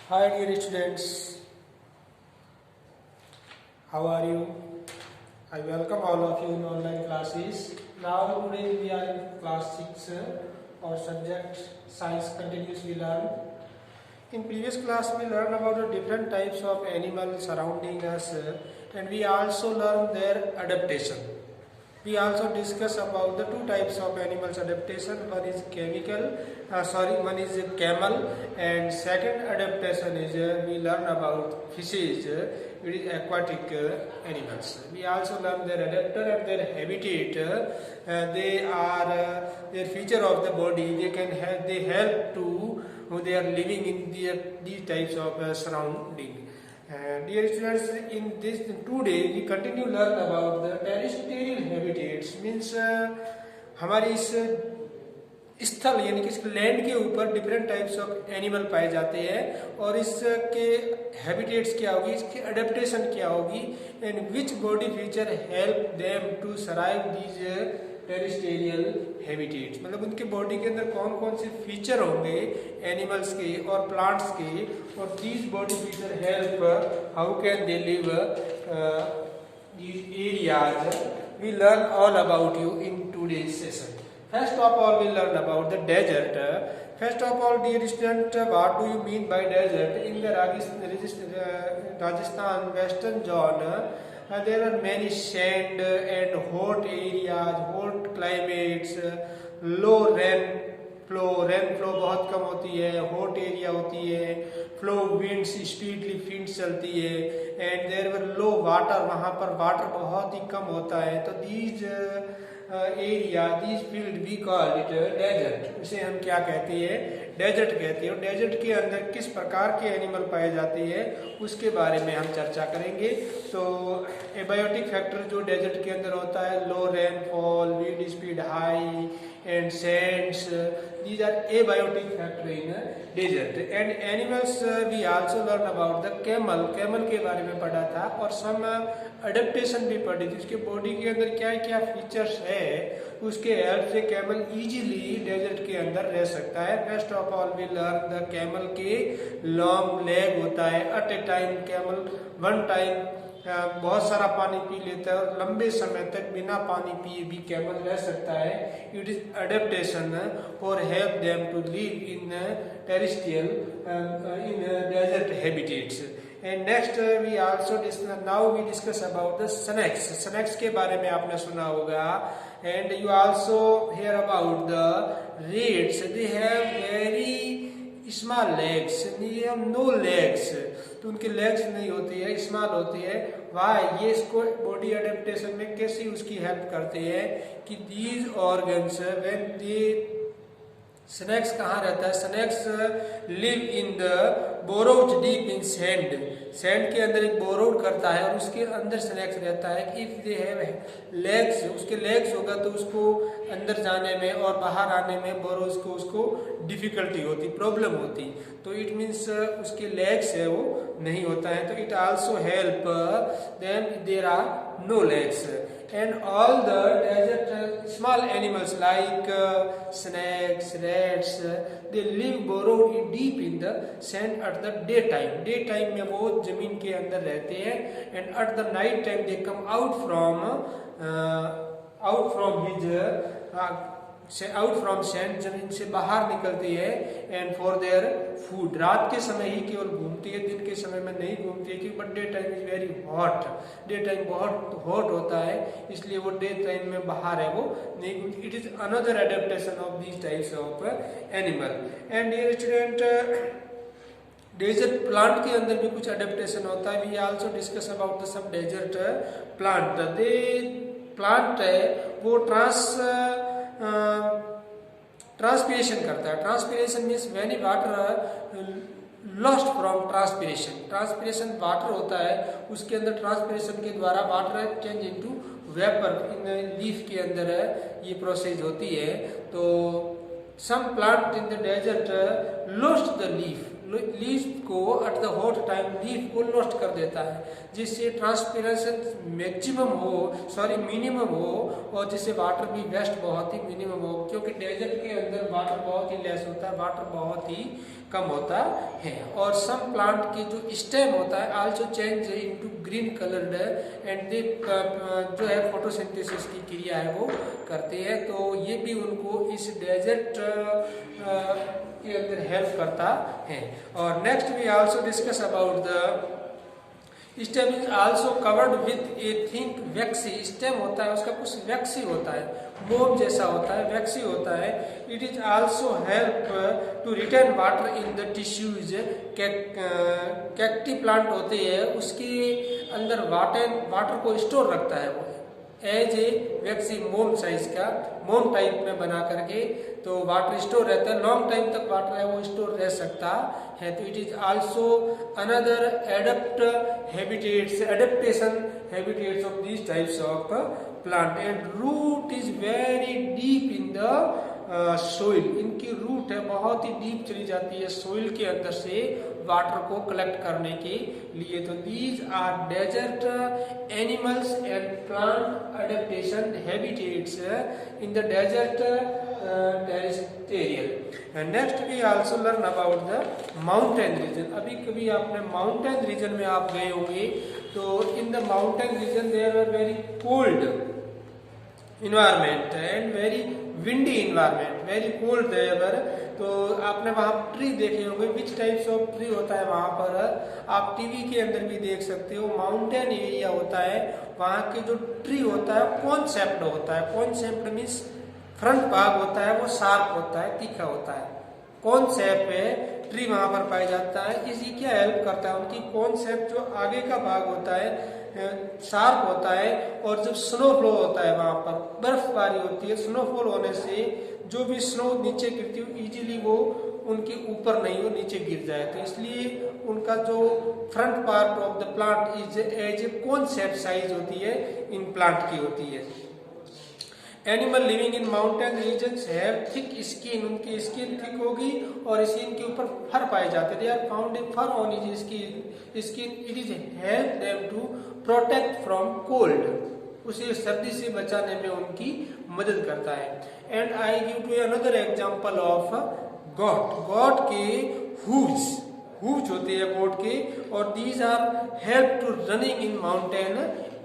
Hi dear students, how are you? I welcome all of you in online classes. Now today we are in class 6 or subject science continuously learn. In previous class we learned about the different types of animals surrounding us and we also learned their adaptation. We also discuss about the two types of animals adaptation. One is one is camel, and second adaptation is we learn about fishes. It is aquatic animals. We also learn their adapter and their habitat. They are their feature of the body. They help to they are living in these types of surrounding. Dear students, today we continue learn about the terrestrial habitats means हमारी इस स्थल यानी कि इस land के ऊपर different types of animal पाए जाते हैं और इसके हैबिटेट्स क्या होगी, इसकी अडेप्टेशन क्या होगी and which body feature help them to survive these terrestrial habitats, मतलब उनके बॉडी के अंदर कौन कौन से फीचर होंगे एनिमल्स के और प्लांट्स के और these body feature help how can they live these areas. We learn all about you in today's session. First of all, we learn about the desert. First of all, dear student, what do you mean by desert? In the Rajasthan western zone, there are many sand and hot areas, hot climates, low rainflow बहुत कम होती है, hot area होती है, flow winds speedily winds चलती है, and there were low water, वहाँ पर water बहुत ही कम होता है. तो these area this field we call it desert. इसे हम क्या कहते हैं, डेजर्ट कहते हैं. और डेजर्ट के अंदर किस प्रकार के एनिमल पाए जाते हैं उसके बारे में हम चर्चा करेंगे. तो एबायोटिक फैक्टर जो डेजर्ट के अंदर होता है, लो rainfall, wind speed high and Sands, these are abiotic factor in desert. And animals we also learn about the camel. camel के बारे में पढ़ा था और some adaptation भी पढ़ी थी. उसके बॉडी के अंदर क्या क्या फीचर्स है उसके हेल्प से कैमल इजीली डेजर्ट के अंदर रह सकता है. First of all we learn the camel के लॉन्ग लेग होता है. At a time camel one time बहुत सारा पानी पी लेता है और लंबे समय तक बिना पानी पिए भी कैमल रह सकता है. इट इज अडेप्टेशन और help them to live in terrestrial in desert habitats. And next we also now we discuss about the snakes. Snakes के बारे में आपने सुना होगा. And you also hear about the reds. They have very small legs, no legs. तो उनके legs नहीं होती है, स्मॉल होती है. वाई, ये इसको बॉडी अडेप्टेशन में कैसे उसकी हेल्प करते हैं कि these organs when they snakes कहाँ रहता है, snakes live in the burrows deep in sand. Sand के अंदर एक बोरोड करता है और उसके अंदर स्नेक्स रहता है. इफ दे हैव लेग्स, उसके लेग्स होगा तो उसको अंदर जाने में और बाहर आने में बोरोज को उसको डिफिकल्टी होती, प्रॉब्लम होती. तो इट मीन्स उसके लेग्स है वो नहीं होता है. तो it also help then there are no legs. And all the desert small animals like snakes, rats, they live burrowed deep in the sand at the daytime. Daytime में वो जमीन के अंदर रहते हैं. And at the night time they come out from sand, जमीन से बाहर निकलती है. एंड फॉर देयर फूड, रात के समय ही केवल घूमती है, दिन के समय में नहीं घूमती है क्योंकि but day time is very hot. Day time बहुत हॉट होता है इसलिए वो डे टाइम में बाहर है वो नहीं घूमती. It is another adaptation of these types of animal. And dear student, desert plant के अंदर भी कुछ अडेप्टेशन होता है. We also discuss about the सब डेजर्ट प्लांट. दे प्लांट है वो ट्रांसपीरेशन करता है. Transpiration means when water lost from transpiration. Transpiration water होता है, उसके अंदर ट्रांसपीरेशन के द्वारा water change into vapour in leaf के अंदर ये प्रोसेस होती है. तो some plant in the desert lost the leaf को at the hot time leaf को लॉस्ट कर देता है जिससे ट्रांसपीरेशन मिनिमम हो और जिससे वाटर भी वेस्ट बहुत ही मिनिमम हो. क्योंकि डेजर्ट के अंदर वाटर बहुत ही लेस होता है, वाटर बहुत ही कम होता है। और सम प्लांट की जो स्टेम होता है also change into green coloured and they जो है फोटोसिंथेसिस की क्रिया है वो करते हैं, तो ये भी उनको इस डेजर्ट के अंदर हेल्प करता है। और next we also discuss about the stem is also covered with a think waxy. Stem होता है उसका कुछ वैक्सी होता है, मोम जैसा होता है, वैक्सी होता है। It is also help to retain water in the tissues. Cacti plant होते हैं उसके अंदर वाटर को स्टोर रखता है वो एज ए वैक्सी मोम साइज का, मोम टाइप में बना करके, तो वाटर स्टोर रहता है, लॉन्ग टाइम तक वाटर है वो स्टोर रह सकता है। तो it is also another adaptation habitats of these types of plant. And root is very deep in the soil. इनकी रूट है बहुत ही डीप चली जाती है सोइल के अंदर से वाटर को कलेक्ट करने के लिए। तो these are desert animals and plant adaptation habitats in the desert territorial. Next we also learn about the mountain region. अभी कभी आपने माउंटेन रीजन में आप गए होंगे, तो in the mountain region there are very cold environment and very windy environment, very cold there. तो आपने वहाँ ट्री देखे होंगे, विच टाइप्स ऑफ ट्री होता है वहाँ पर आप टीवी के अंदर भी देख सकते हो। माउंटेन एरिया होता है, वहाँ के जो ट्री होता है कौन शेप्ड होता है। कौन शेप्ड मीन्स फ्रंट भाग होता है वो शार्प होता है, तीखा होता है। कौन शेप है ट्री वहां पर पाया जाता है, इसी क्या हेल्प करता है, उनकी कौन शेप जो आगे का भाग होता है शार्प होता है। और जब स्नोफ्लो होता है वहां पर बर्फबारी होती है, स्नोफॉल होने से जो भी स्नो नीचे गिरती है इजीली वो उनके ऊपर नहीं हो नीचे गिर जाए, तो इसलिए उनका जो front part of the plant is as a cone shape size होती है इन प्लांट की होती है। Animal living in mountain regions have thick skin, उनकी स्किन थिक होगी और स्किन के ऊपर फर पाए जाते हैं। They are found a fur on his skin, it is help them to protect from cold, उसे सर्दी से बचाने में उनकी मदद करता है। And I give to another example of goat. Goat के हूव्स होते हैं गॉट के, और these are help to running in mountain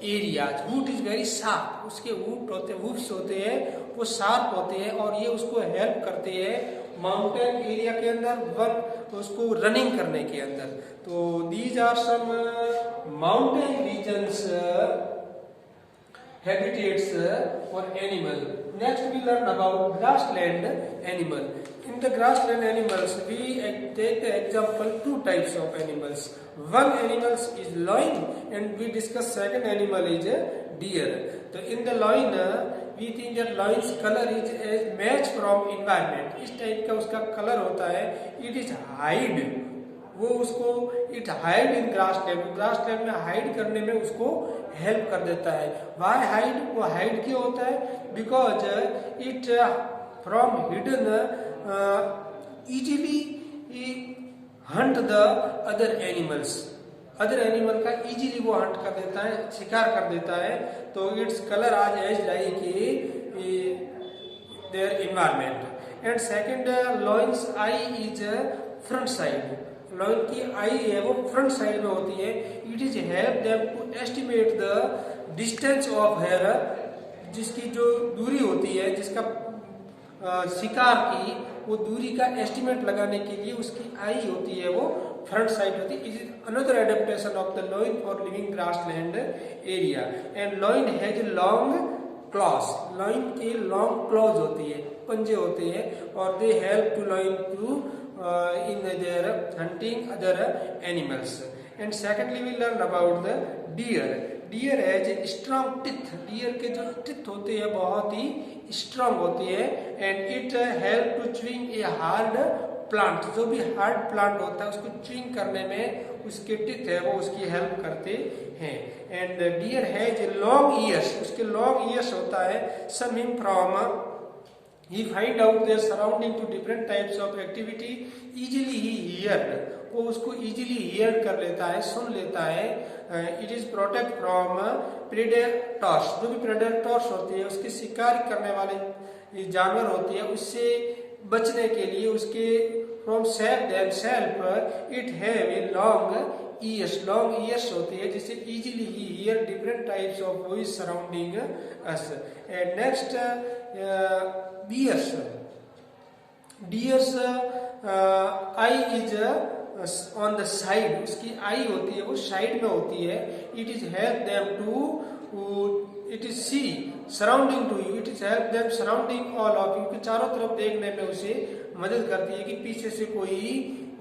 areas. Wood is very sharp, उसके वुड्स होते हैं वो शार्प होते हैं और ये उसको हेल्प करते हैं माउंटेन एरिया के अंदर उसको रनिंग करने के अंदर। तो these are some mountain regions habitats for animal. Next we learn about grassland animal. In the grassland animals we take the example two types of animals. One animals is loin and we discuss second animal is deer. So in the loin we think that loin's color is a match from environment. इस type का उसका colour होता है। It is hide, वो उसको it hide in grassland, grassland में hide करने में उसको हेल्प कर देता है। वाई हाइड, वो हाइड क्यों होता है? Because it from hidden easily hunt the other animals, other animal का इजीली वो हंट कर देता है, शिकार कर देता है। तो its colour as as like their environment. And second, lions eye is front side, lion की आई है वो फ्रंट साइड में होती है। It is help them to estimate the distance of hare, जिसकी जो दूरी होती है, जिसका शिकार की वो दूरी का एस्टिमेट लगाने के लिए उसकी आई होती है वो फ्रंट साइड होती है। It is another adaptation of the lion for living grassland area. And lion has long claws, lion के लॉन्ग क्लॉज होती है, पंजे होते हैं, और they help to lion to in their hunting other animals. And secondly we learn about the deer. Deer has a strong teeth, deer के जो teeth होते हैं बहुत ही strong होती है। and it help to chewing a hard plant, जो भी hard plant होता है उसको chewing करने में उसके teeth है वो उसकी help करते हैं। and deer has a long ears, उसके long ears होता है। some him from he find out their surrounding to different types of activity easily he heard, वो उसको easily hear कर लेता है, सुन लेता है। it is protect from predators, जो भी predators होती है उसके शिकार करने वाले जानवर होती है उससे बचने के लिए, उसके from safe themselves it have a long ears होती है, जिससे easily hear different types of voice surrounding us. And next deers eye is on the side, उसकी आई होती है वो साइड में होती है। It is help them to it is see surrounding to you, it is help them surrounding all of you, कि चारों तरफ देखने में उसे मदद करती है कि पीछे से कोई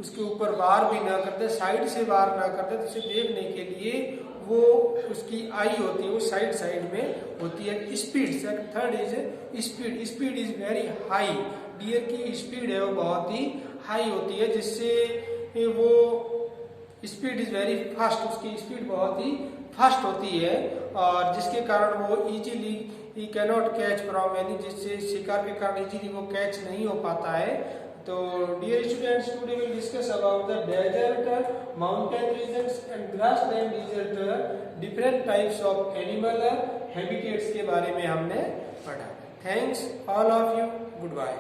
उसके ऊपर वार भी ना करते, साइड से वार ना करते, तो उसे देखने के लिए वो उसकी आई होती है वो साइड में होती है। Speed third is speed is very high, deer की स्पीड है वो बहुत ही हाई होती है, जिससे वो स्पीड इज वेरी फास्ट, उसकी स्पीड बहुत ही फास्ट होती है, और जिसके कारण वो easily cannot catch from any, जिससे शिकार के कारण इजीली वो कैच नहीं हो पाता है। तो dear students, today will discuss about the desert, mountain regions and grassland desert, different types of animal habitats के बारे में हमने पढ़ा। Thanks all of you, good bye.